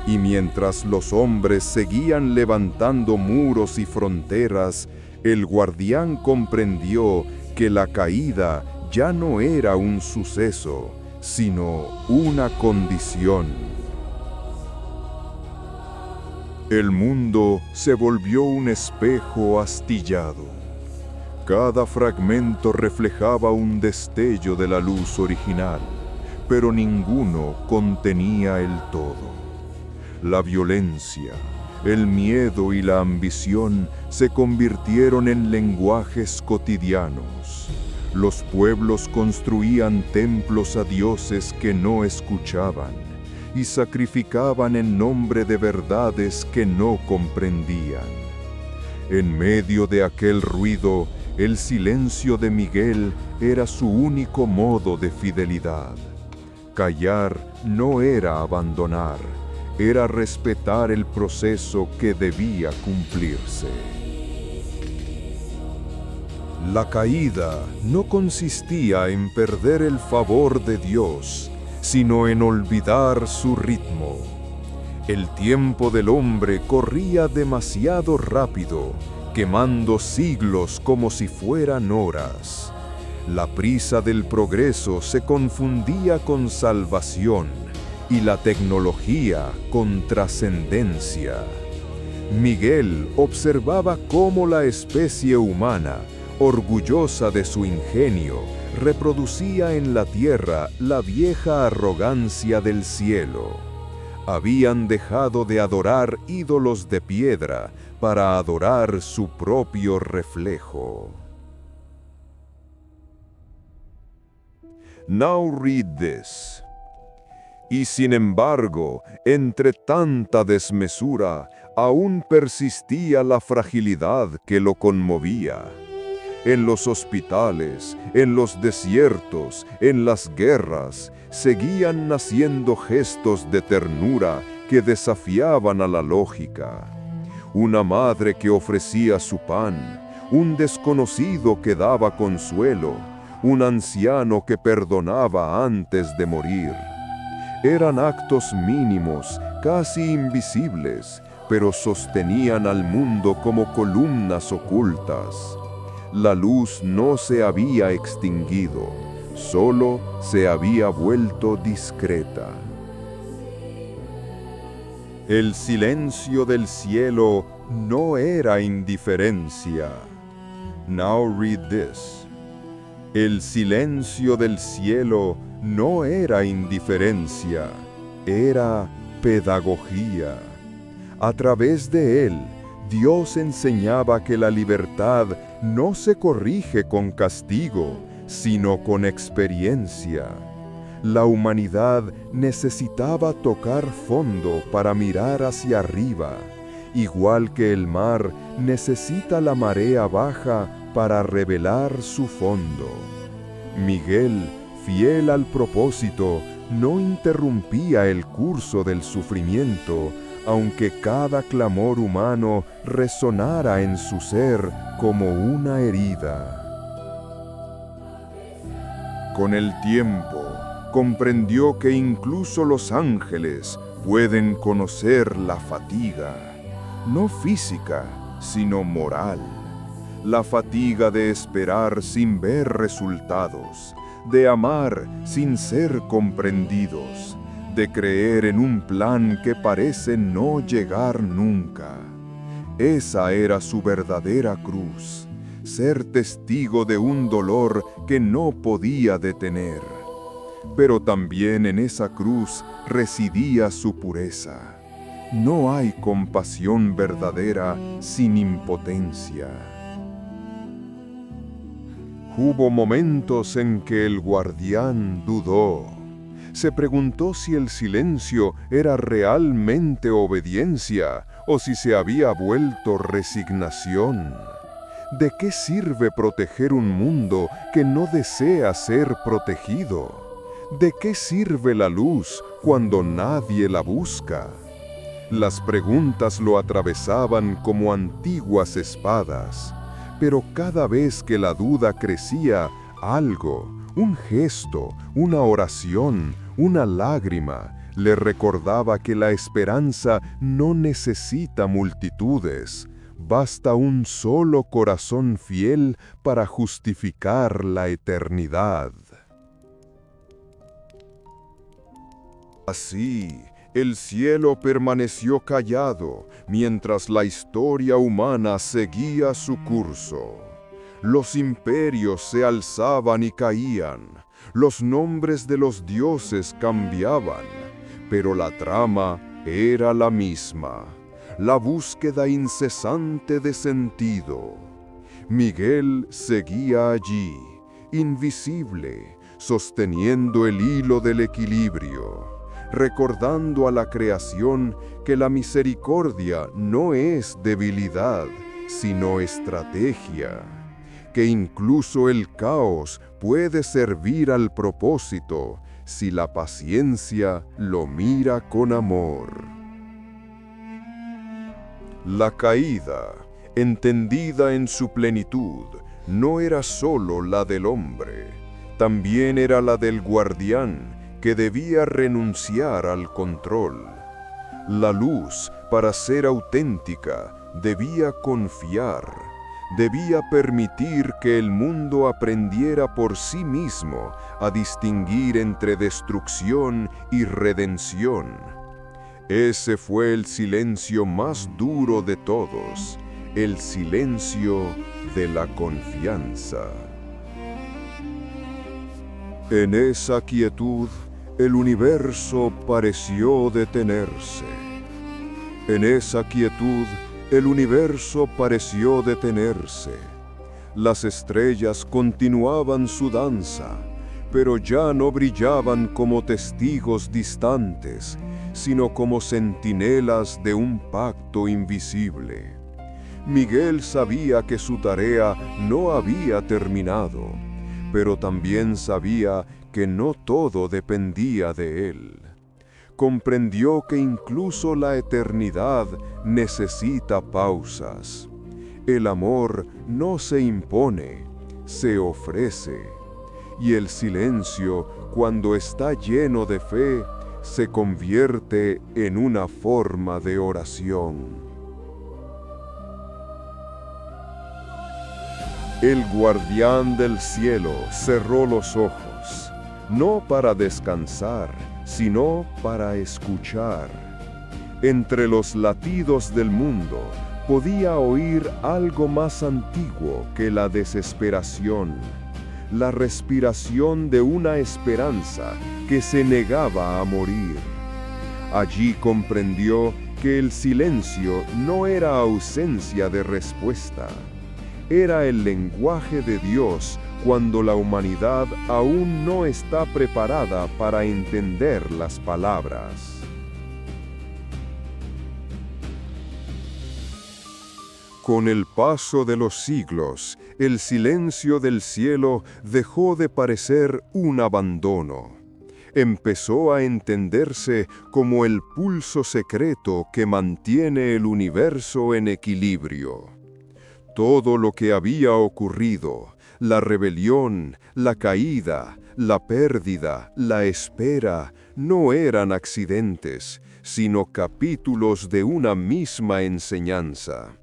Y mientras los hombres seguían levantando muros y fronteras, el guardián comprendió que la caída ya no era un suceso, sino una condición. El mundo se volvió un espejo astillado. Cada fragmento reflejaba un destello de la luz original, pero ninguno contenía el todo. La violencia, el miedo y la ambición se convirtieron en lenguajes cotidianos. Los pueblos construían templos a dioses que no escuchaban y sacrificaban en nombre de verdades que no comprendían. En medio de aquel ruido, el silencio de Miguel era su único modo de fidelidad. Callar no era abandonar. Era respetar el proceso que debía cumplirse. La caída no consistía en perder el favor de Dios, sino en olvidar su ritmo. El tiempo del hombre corría demasiado rápido, quemando siglos como si fueran horas. La prisa del progreso se confundía con salvación, y la tecnología con trascendencia. Miguel observaba cómo la especie humana, orgullosa de su ingenio, reproducía en la tierra la vieja arrogancia del cielo. Habían dejado de adorar ídolos de piedra para adorar su propio reflejo. Now read this. Y sin embargo, entre tanta desmesura, aún persistía la fragilidad que lo conmovía. en los hospitales, en los desiertos, en las guerras, seguían naciendo gestos de ternura que desafiaban a la lógica. Una madre que ofrecía su pan, un desconocido que daba consuelo, un anciano que perdonaba antes de morir. Eran actos mínimos, casi invisibles, pero sostenían al mundo como columnas ocultas. La luz no se había extinguido, solo se había vuelto discreta. El silencio del cielo no era indiferencia. Now read this. El silencio del cielo no era indiferencia, era pedagogía. A través de él, Dios enseñaba que la libertad no se corrige con castigo, sino con experiencia. La humanidad necesitaba tocar fondo para mirar hacia arriba, igual que el mar necesita la marea baja para revelar su fondo. Miguel, fiel al propósito, no interrumpía el curso del sufrimiento, aunque cada clamor humano resonara en su ser como una herida. Con el tiempo, comprendió que incluso los ángeles pueden conocer la fatiga, no física, sino moral. La fatiga de esperar sin ver resultados, de amar sin ser comprendidos, de creer en un plan que parece no llegar nunca. Esa era su verdadera cruz, ser testigo de un dolor que no podía detener. Pero también en esa cruz residía su pureza. No hay compasión verdadera sin impotencia. Hubo momentos en que el guardián dudó. Se preguntó si el silencio era realmente obediencia o si se había vuelto resignación. ¿De qué sirve proteger un mundo que no desea ser protegido? ¿De qué sirve la luz cuando nadie la busca? Las preguntas lo atravesaban como antiguas espadas, pero cada vez que la duda crecía, algo, un gesto, una oración, una lágrima, le recordaba que la esperanza no necesita multitudes, basta un solo corazón fiel para justificar la eternidad. Así, el cielo permaneció callado mientras la historia humana seguía su curso. Los imperios se alzaban y caían, los nombres de los dioses cambiaban, pero la trama era la misma, la búsqueda incesante de sentido. Miguel seguía allí, invisible, sosteniendo el hilo del equilibrio, recordando a la creación que la misericordia no es debilidad, sino estrategia, que incluso el caos puede servir al propósito si la paciencia lo mira con amor. La caída, entendida en su plenitud, no era solo la del hombre, también era la del guardián, que debía renunciar al control. La luz, para ser auténtica, debía confiar, debía permitir que el mundo aprendiera por sí mismo a distinguir entre destrucción y redención. Ese fue el silencio más duro de todos, el silencio de la confianza. En esa quietud, el universo pareció detenerse. En esa quietud, el universo pareció detenerse. Las estrellas continuaban su danza, pero ya no brillaban como testigos distantes, sino como centinelas de un pacto invisible. Miguel sabía que su tarea no había terminado, pero también sabía que no todo dependía de él. Comprendió que incluso la eternidad necesita pausas. El amor no se impone, se ofrece. Y el silencio, cuando está lleno de fe, se convierte en una forma de oración. El guardián del cielo cerró los ojos, no para descansar, sino para escuchar. Entre los latidos del mundo podía oír algo más antiguo que la desesperación, la respiración de una esperanza que se negaba a morir. Allí comprendió que el silencio no era ausencia de respuesta. Era el lenguaje de Dios cuando la humanidad aún no está preparada para entender las palabras. Con el paso de los siglos, el silencio del cielo dejó de parecer un abandono. Empezó a entenderse como el pulso secreto que mantiene el universo en equilibrio. Todo lo que había ocurrido, la rebelión, la caída, la pérdida, la espera, no eran accidentes, sino capítulos de una misma enseñanza.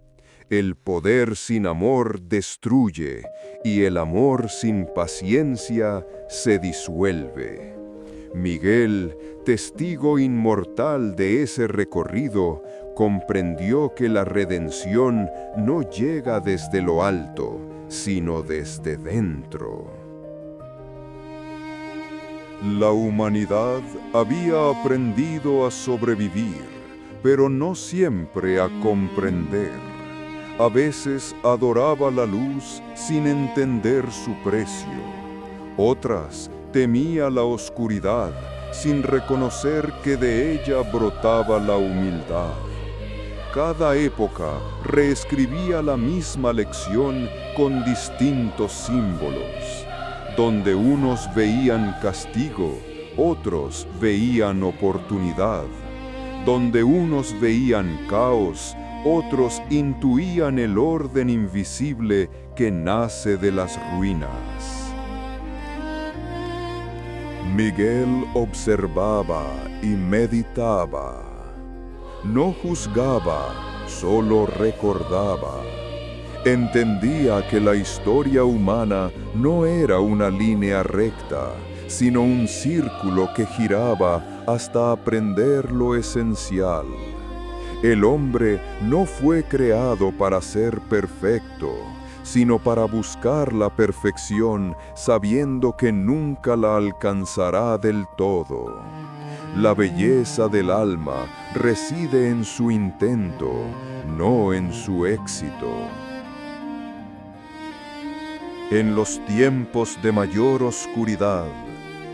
El poder sin amor destruye, y el amor sin paciencia se disuelve. Miguel, testigo inmortal de ese recorrido, comprendió que la redención no llega desde lo alto, sino desde dentro. La humanidad había aprendido a sobrevivir, pero no siempre a comprender. A veces adoraba la luz sin entender su precio. Otras temía la oscuridad sin reconocer que de ella brotaba la humildad. Cada época reescribía la misma lección con distintos símbolos. Donde unos veían castigo, otros veían oportunidad. Donde unos veían caos, otros intuían el orden invisible que nace de las ruinas. Miguel observaba y meditaba. No juzgaba, solo recordaba. Entendía que la historia humana no era una línea recta, sino un círculo que giraba hasta aprender lo esencial. El hombre no fue creado para ser perfecto, sino para buscar la perfección sabiendo que nunca la alcanzará del todo. La belleza del alma reside en su intento, no en su éxito. En los tiempos de mayor oscuridad,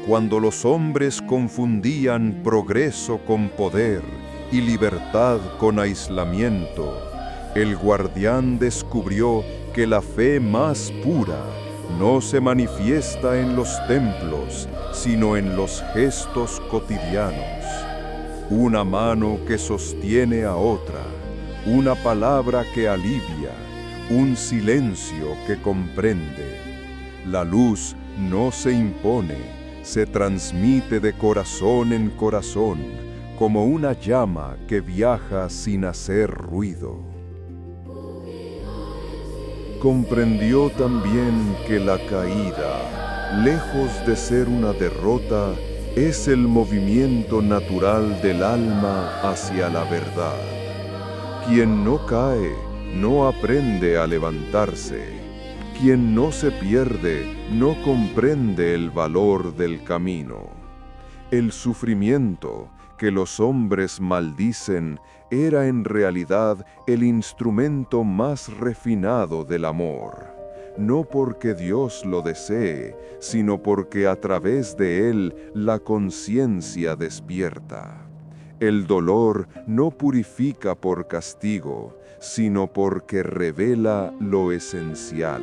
cuando los hombres confundían progreso con poder y libertad con aislamiento, el guardián descubrió que la fe más pura no se manifiesta en los templos, sino en los gestos cotidianos. Una mano que sostiene a otra, una palabra que alivia, un silencio que comprende. La luz no se impone, se transmite de corazón en corazón, como una llama que viaja sin hacer ruido. Comprendió también que la caída, lejos de ser una derrota, es el movimiento natural del alma hacia la verdad. Quien no cae, no aprende a levantarse. Quien no se pierde, no comprende el valor del camino. El sufrimiento que los hombres maldicen era en realidad el instrumento más refinado del amor, no porque Dios lo desee, sino porque a través de él la conciencia despierta. El dolor no purifica por castigo, sino porque revela lo esencial.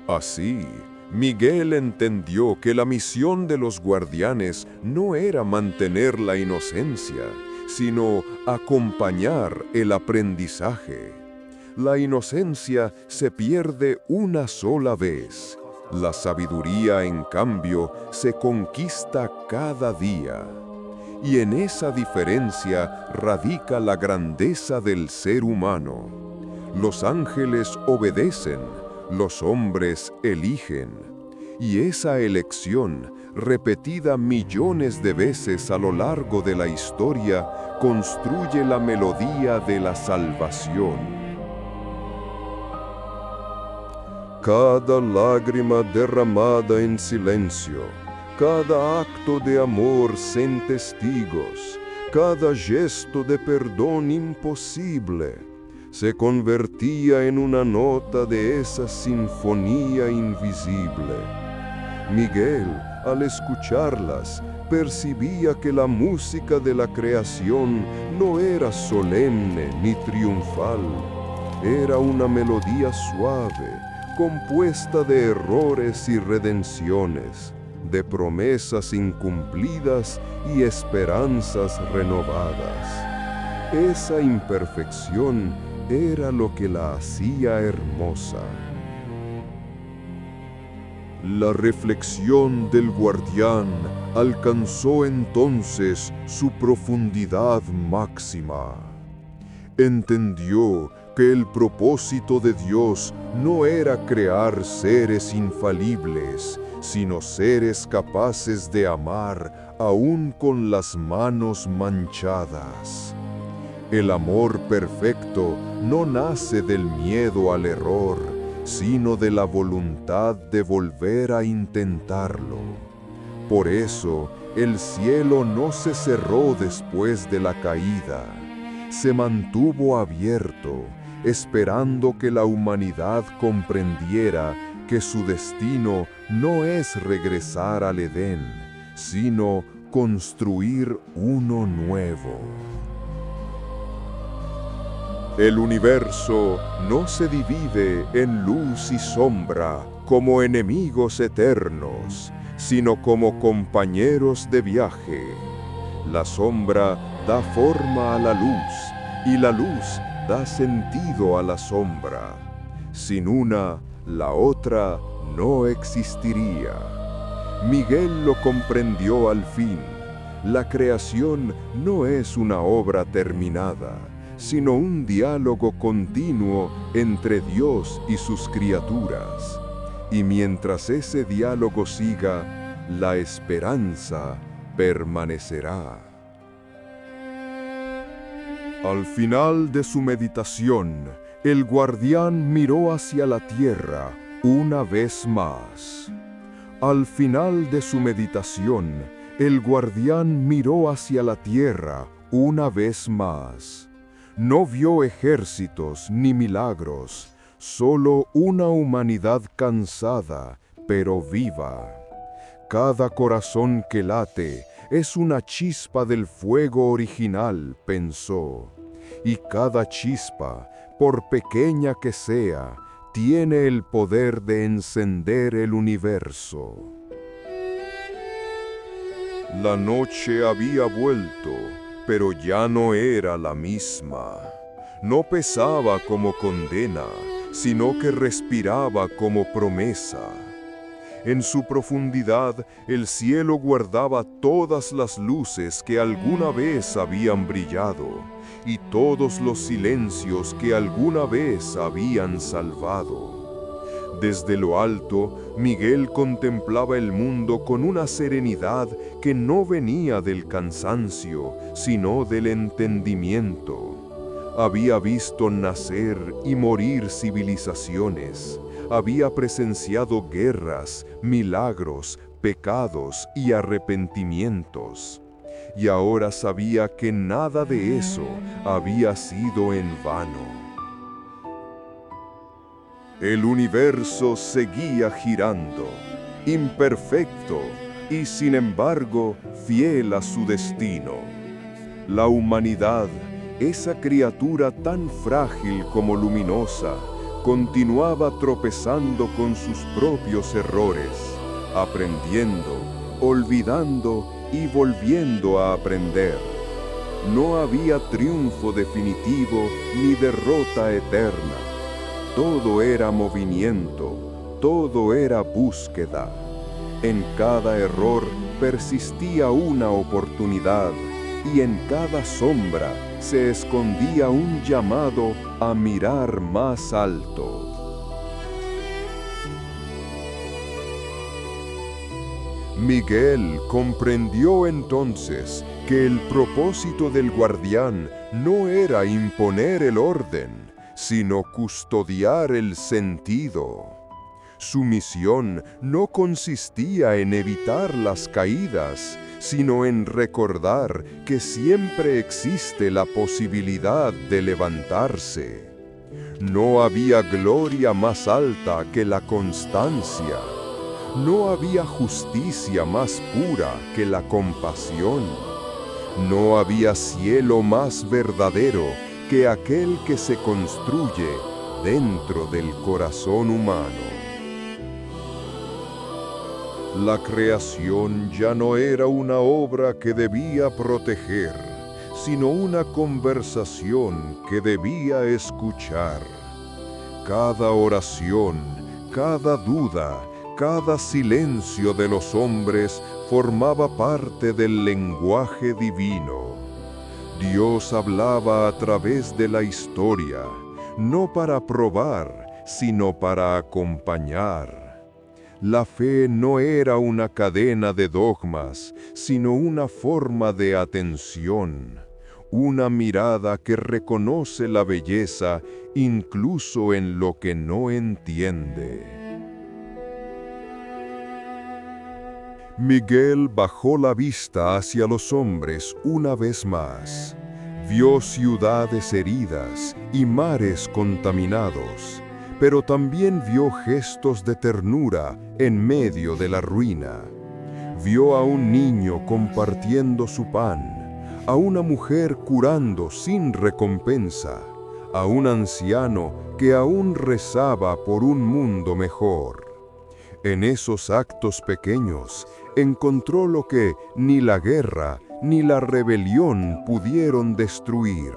Así, Miguel entendió que la misión de los guardianes no era mantener la inocencia, sino acompañar el aprendizaje. La inocencia se pierde una sola vez. La sabiduría, en cambio, se conquista cada día. Y en esa diferencia radica la grandeza del ser humano. Los ángeles obedecen, los hombres eligen. Y esa elección, repetida millones de veces a lo largo de la historia, construye la melodía de la salvación. Cada lágrima derramada en silencio, cada acto de amor sin testigos, cada gesto de perdón imposible, se convertía en una nota de esa sinfonía invisible. Miguel, al escucharlas, percibía que la música de la creación no era solemne ni triunfal, era una melodía suave, compuesta de errores y redenciones, de promesas incumplidas y esperanzas renovadas. Esa imperfección era lo que la hacía hermosa. La reflexión del guardián alcanzó entonces su profundidad máxima. Entendió que el propósito de Dios no era crear seres infalibles, sino seres capaces de amar aún con las manos manchadas. El amor perfecto no nace del miedo al error, sino de la voluntad de volver a intentarlo. Por eso, el cielo no se cerró después de la caída, se mantuvo abierto, esperando que la humanidad comprendiera que su destino no es regresar al Edén, sino construir uno nuevo. El universo no se divide en luz y sombra como enemigos eternos, sino como compañeros de viaje. La sombra da forma a la luz y la luz da sentido a la sombra. Sin una, la otra no existiría. Miguel lo comprendió al fin. La creación no es una obra terminada, sino un diálogo continuo entre Dios y sus criaturas. Y mientras ese diálogo siga, la esperanza permanecerá. Al final de su meditación, el guardián miró hacia la tierra una vez más. Al final de su meditación, el guardián miró hacia la tierra una vez más. No vio ejércitos ni milagros, solo una humanidad cansada, pero viva. Cada corazón que late es una chispa del fuego original, pensó, y cada chispa, por pequeña que sea, tiene el poder de encender el universo. La noche había vuelto, pero ya no era la misma. No pesaba como condena, sino que respiraba como promesa. En su profundidad, el cielo guardaba todas las luces que alguna vez habían brillado, y todos los silencios que alguna vez habían salvado. Desde lo alto, Miguel contemplaba el mundo con una serenidad que no venía del cansancio, sino del entendimiento. Había visto nacer y morir civilizaciones, había presenciado guerras, milagros, pecados y arrepentimientos. Y ahora sabía que nada de eso había sido en vano. El universo seguía girando, imperfecto, y sin embargo fiel a su destino. La humanidad, esa criatura tan frágil como luminosa, continuaba tropezando con sus propios errores, aprendiendo, olvidando y volviendo a aprender. No había triunfo definitivo ni derrota eterna. Todo era movimiento, todo era búsqueda. En cada error persistía una oportunidad y en cada sombra se escondía un llamado a mirar más alto. Miguel comprendió entonces que el propósito del guardián no era imponer el orden, sino custodiar el sentido. Su misión no consistía en evitar las caídas, sino en recordar que siempre existe la posibilidad de levantarse. No había gloria más alta que la constancia. No había justicia más pura que la compasión. No había cielo más verdadero que aquel que se construye dentro del corazón humano. La creación ya no era una obra que debía proteger, sino una conversación que debía escuchar. Cada oración, cada duda, cada silencio de los hombres formaba parte del lenguaje divino. Dios hablaba a través de la historia, no para probar, sino para acompañar. La fe no era una cadena de dogmas, sino una forma de atención, una mirada que reconoce la belleza incluso en lo que no entiende. Miguel bajó la vista hacia los hombres una vez más. Vio ciudades heridas y mares contaminados, pero también vio gestos de ternura en medio de la ruina. Vio a un niño compartiendo su pan, a una mujer curando sin recompensa, a un anciano que aún rezaba por un mundo mejor. En esos actos pequeños encontró lo que ni la guerra ni la rebelión pudieron destruir,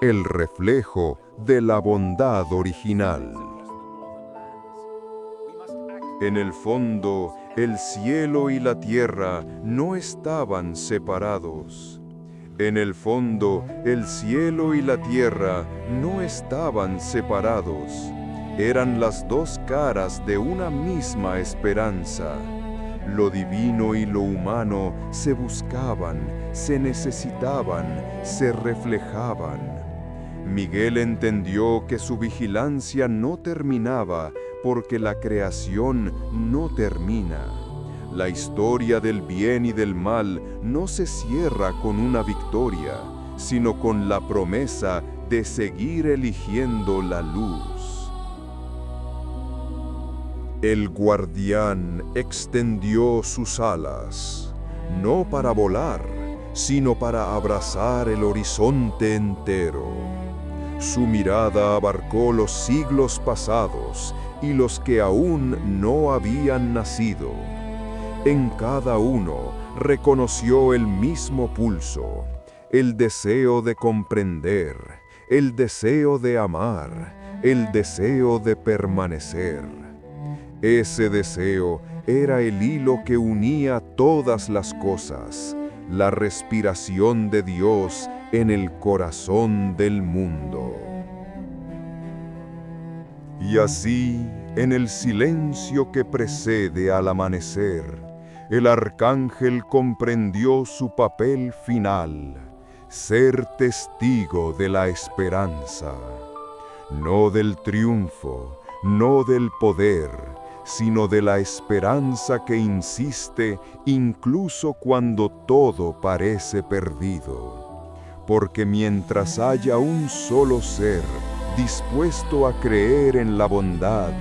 el reflejo de la bondad original. En el fondo, el cielo y la tierra no estaban separados. En el fondo, el cielo y la tierra no estaban separados. Eran las dos caras de una misma esperanza. Lo divino y lo humano se buscaban, se necesitaban, se reflejaban. Miguel entendió que su vigilancia no terminaba porque la creación no termina. La historia del bien y del mal no se cierra con una victoria, sino con la promesa de seguir eligiendo la luz. El guardián extendió sus alas, no para volar, sino para abrazar el horizonte entero. Su mirada abarcó los siglos pasados y los que aún no habían nacido. En cada uno reconoció el mismo pulso, el deseo de comprender, el deseo de amar, el deseo de permanecer. Ese deseo era el hilo que unía todas las cosas, la respiración de Dios en el corazón del mundo. Y así, en el silencio que precede al amanecer, el arcángel comprendió su papel final, ser testigo de la esperanza, no del triunfo, no del poder, sino de la esperanza que insiste incluso cuando todo parece perdido. Porque mientras haya un solo ser dispuesto a creer en la bondad,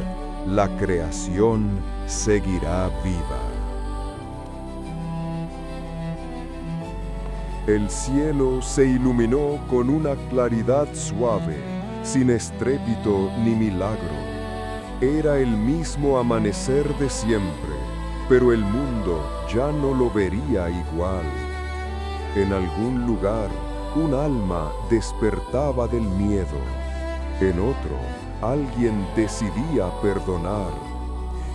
la creación seguirá viva. El cielo se iluminó con una claridad suave, sin estrépito ni milagro. Era el mismo amanecer de siempre, pero el mundo ya no lo vería igual. En algún lugar, un alma despertaba del miedo. En otro, alguien decidía perdonar.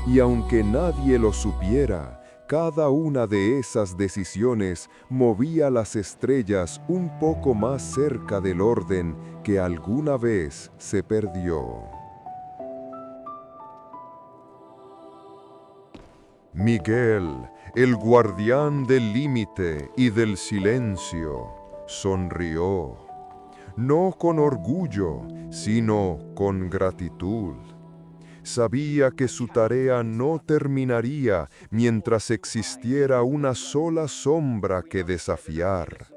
Y aunque nadie lo supiera, cada una de esas decisiones movía las estrellas un poco más cerca del orden que alguna vez se perdió. Miguel, el guardián del límite y del silencio, sonrió, no con orgullo, sino con gratitud. Sabía que su tarea no terminaría mientras existiera una sola sombra que desafiar.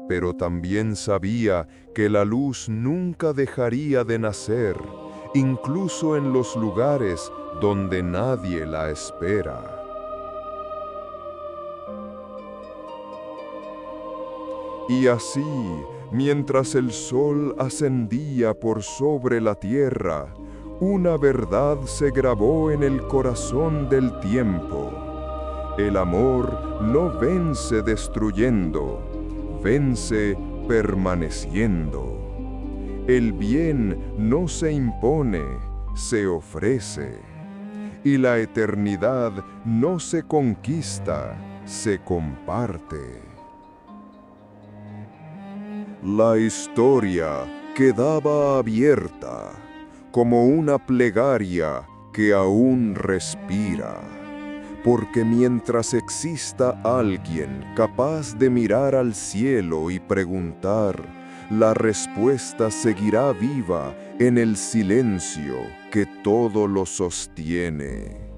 Pero también sabía que la luz nunca dejaría de nacer, incluso en los lugares donde nadie la espera. Y así, mientras el sol ascendía por sobre la tierra, una verdad se grabó en el corazón del tiempo. El amor no vence destruyendo, vence permaneciendo. El bien no se impone, se ofrece. Y la eternidad no se conquista, se comparte. La historia quedaba abierta, como una plegaria que aún respira. Porque mientras exista alguien capaz de mirar al cielo y preguntar, la respuesta seguirá viva en el silencio que todo lo sostiene.